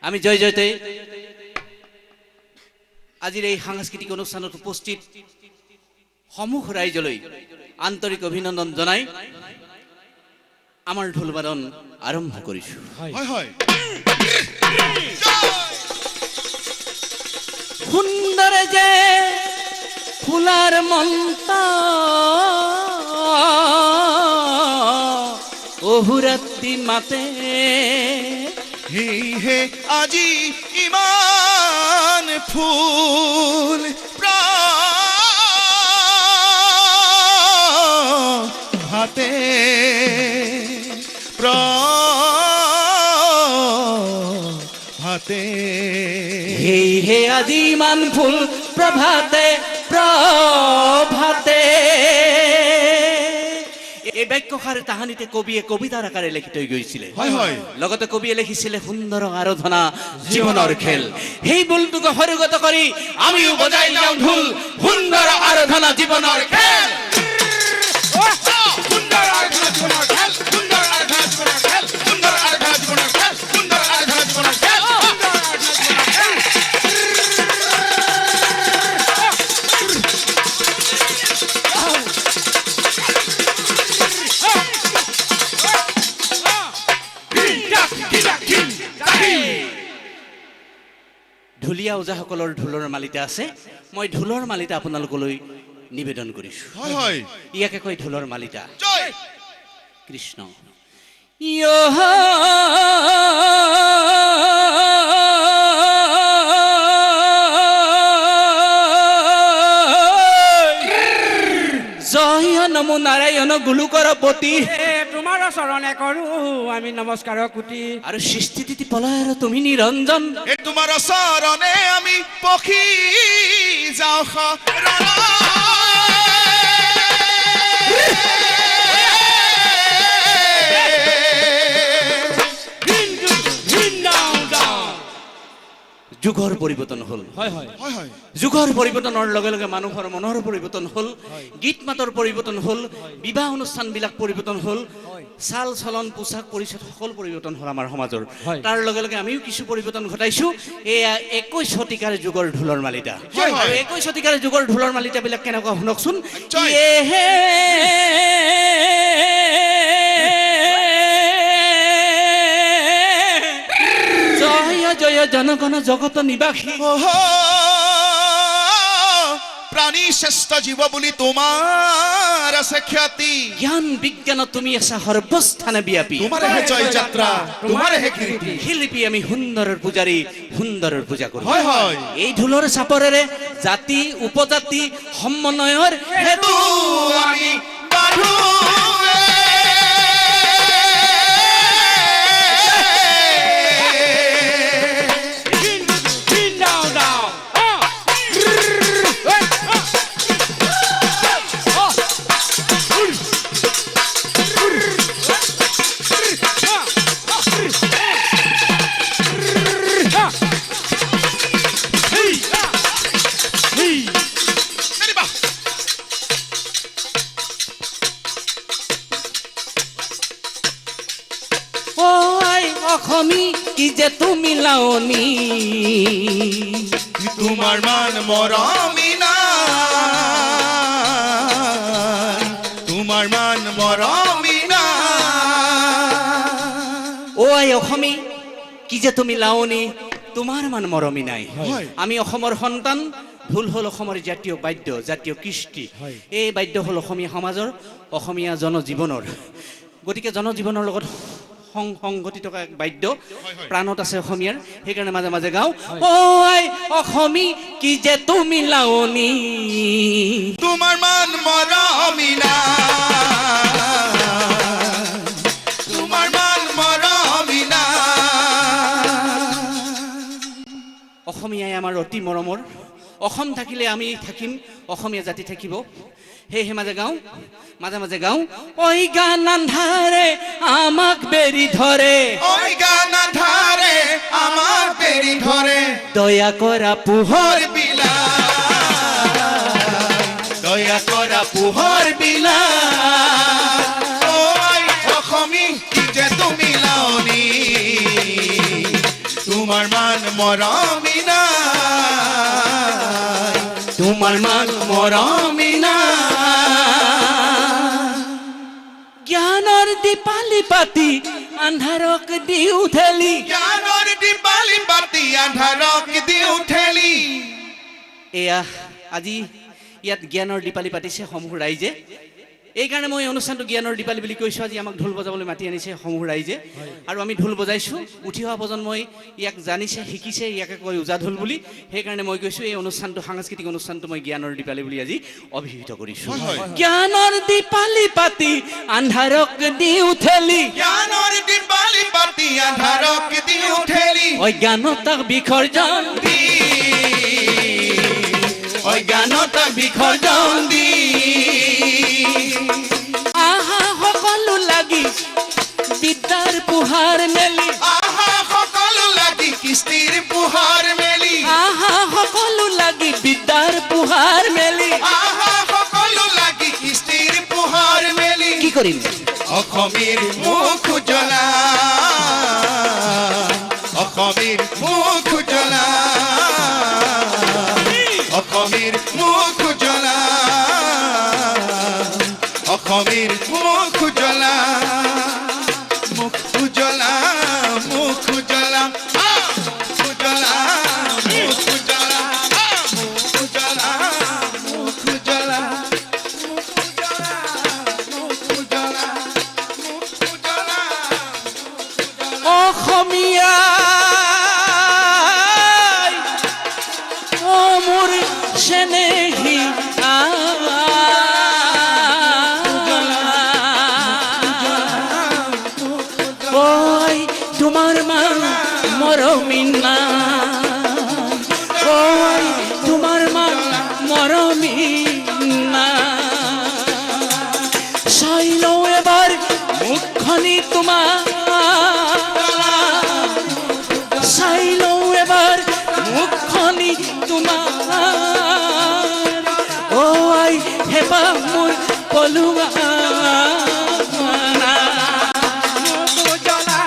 আমি জয় জয়তে আজিৰ এই সাংস্কৃতিক অনুষ্ঠানত উপস্থিত সমূহ ৰাইজলৈ আন্তৰিক অভিনন্দন জনাই আমাৰ ঢোলবাদন আৰম্ভ কৰিছো। হয় হয় সুন্দৰ যে ফুলাৰ মন্ত অহুৰাত্ৰি মাতে হে আজি ইমান ফুল ভাতে ভাতে হে আজি ইমান ফুল প্ৰভাতে প্ৰভাতে। এই বাক্যষাৰ তাহানিতে কবিয়ে কবিতাৰ আকাৰে লিখি থৈ গৈছিলে। হয় হয় লগতে কবিয়ে লিখিছিলে সুন্দৰ আৰাধনা জীৱনৰ খেল। সেই বোলটোকে সৰুগত কৰি আমিও বজাই যাওঁ ঢোল, সুন্দৰ আৰাধনা জীৱনৰ খেল। ঢুলীয়া ওজাসকলৰ ঢোলৰ মালিতা আছে, মই ঢোলৰ মালিতা আপোনালোকলৈ নিবেদন কৰিছো। হয় হয় ইয়াকে কয় ঢোলৰ মালিতা। জয় কৃষ্ণ জয় নমো নাৰায়ণ গোলোকৰপতি, তোমাৰ চৰণে কৰো আমি নমস্কাৰ কোটি। আৰু সৃষ্টিতিথি পলয়ৰ তুমি নিৰঞ্জন, তোমাৰ চৰণে আমি পখি যাওঁ শৰণ। যুগৰ পৰিৱৰ্তন হ'ল। হয় হয় হয় হয় যুগৰ পৰিৱৰ্তনৰ লগে লগে মানুহৰ মনৰ পৰিৱৰ্তন হ'ল, গীত মাতৰ পৰিৱৰ্তন হ'ল, বিবাহ অনুষ্ঠানবিলাক পৰিৱৰ্তন হ'ল, চাল চলন পোচাক পৰিচ্ছদ সকলো পৰিৱৰ্তন হ'ল আমাৰ সমাজৰ। তাৰ লগে লগে আমিও কিছু পৰিৱৰ্তন ঘটাইছো। এয়া 21 শতিকাৰ যুগৰ ঢোলৰ মালিতা। হয়, হয়। আৰু 21 শতিকাৰ যুগৰ ঢোলৰ মালিতাবিলাক কেনেকুৱা শুনকচোন। জয়। জয় জয় জনগণ জগত নিবাসী, প্ৰাণী শ্ৰেষ্ঠ জীৱ বুলি তোমাৰ আছে খ্যাতি। জ্ঞান বিজ্ঞান তুমি আছা সৰ্বস্থানে ব্যাপী। তোমাৰহে জয় যাত্ৰা, তোমাৰহে কীৰ্তি। শিল্পী আমি সুন্দৰৰ পূজাৰী, সুন্দৰৰ পূজা কৰো। হয় হয় এই ঢোলৰ চাপৰেৰে জাতি উপজাতি সমন্বয়ৰ হেতু আমি বাঢ়ো। অসমী কি যে তুমি লাৱনী, তোমাৰ মান মৰমী নাই, তোমাৰ মান মৰমী নাই। অ আই অসমী কি যে তুমি লাৱনী, তোমাৰ মান মৰমী নাই। হয়। আমি অসমৰ সন্তান, ঢোল হ'ল অসমৰ জাতীয় বাদ্য, জাতীয় কৃষ্টি। এই বাদ্য হ'ল অসমীয়া সমাজৰ, অসমীয়া জনজীৱনৰ। গতিকে জনজীৱনৰ লগত সংগতি থকা এক বাদ্য, প্ৰাণত আছে অসমীয়াৰ, সেইকাৰণে মাজে মাজে গাওঁ। ঐ অসমী কি যে তুমি লাৱনী, তোমাৰ মান মৰমী নাই, তোমাৰ মান মৰমী নাই। অসমীয়াই আমাৰ অতি মৰমৰ। অসম থাকিলে আমি থাকিম, অসমীয়া জাতি থাকিব। সেয়েহে মাজে গাওঁ, মাজে মাজে গাওঁ। ঐ গান আন্ধাৰে আমাক বেৰি ধৰে, ঐ গান আন্ধাৰে আমাক বেৰি ধৰে, দয়া কৰা পোহৰ বিলায়, দয়া কৰা পোহৰ বিলায়। ঐ অসমী কি যে তুমি লাৱনী, তোমাৰ মান মৰমি নাই তোমাৰ মান মৰমি নাই জ্ঞানৰ দীপালি পাতি আন্ধাৰক দিও ঠেলি জ্ঞানৰ দীপালি পাতি আন্ধাৰক দিও ঠেলি এয়া আজি ইয়াত জ্ঞানৰ দীপালি পাতিছে সমূহ ৰাইজে এইকাৰণে মই এই অনুষ্ঠানটো জ্ঞানৰ দীপালি বুলি কৈছোঁ আজি আমাক ঢোল বজাবলৈ মাতি আনিছে সমূহ ৰাইজে আৰু আমি ঢোল বজাইছোঁ উঠি অহা প্ৰজন্মই ইয়াক জানিছে শিকিছে ইয়াকে কয় ওজা ঢোল বুলি সেইকাৰণে মই কৈছোঁ এই অনুষ্ঠানটো সাংস্কৃতিক অনুষ্ঠানটো মই জ্ঞানৰ দীপালি বুলি আজি অভিহিত কৰিছোঁ জ্ঞানৰ দীপালি পাতি আন্ধাৰক দিও ঠেলি জ্ঞানৰ দীপালি পাতি আন্ধাৰক দিও ঠেলি অজ্ঞানতাক বিসৰ্জন দি অজ্ঞানতাক বিসৰ্জন দি আহা সকলো লাগি বিদ্যাৰ পোহাৰ মেলি আহা সকলো লাগি কৃষ্টিৰ পোহাৰ মেলি আহা সকলো লাগি বিদ্যাৰ পোহাৰ মেলি আহা সকলো লাগি কৃষ্টিৰ পোহাৰ মেলি কি কৰিম অসমীৰ মুখ উজ্বলা অসমীৰ মুখ উজ্বলা অসমীৰ মুখ উজ্বলা অসমীৰ মুখ উজ্বলা মুখ উজ্বলা মুখ উজ্বলা উজ্বলা মুখ উজ্বলা মুখ উজ্বলা মুখ উজ্বলা মুখ উজ্বলা মুখ উজ্বলা অসমীয়া ও মোৰ চেনেহী ঐ তোমাৰ মান মৰমি নাই ঐ তোমাৰ মান মৰমি নাই চাই লওঁ এবাৰ মুখখনি তোমাৰ চাই লওঁ এবাৰ মুখখনি তোমাৰ ঐ হেঁপাহ মোৰ পলুৱা উজ্বলা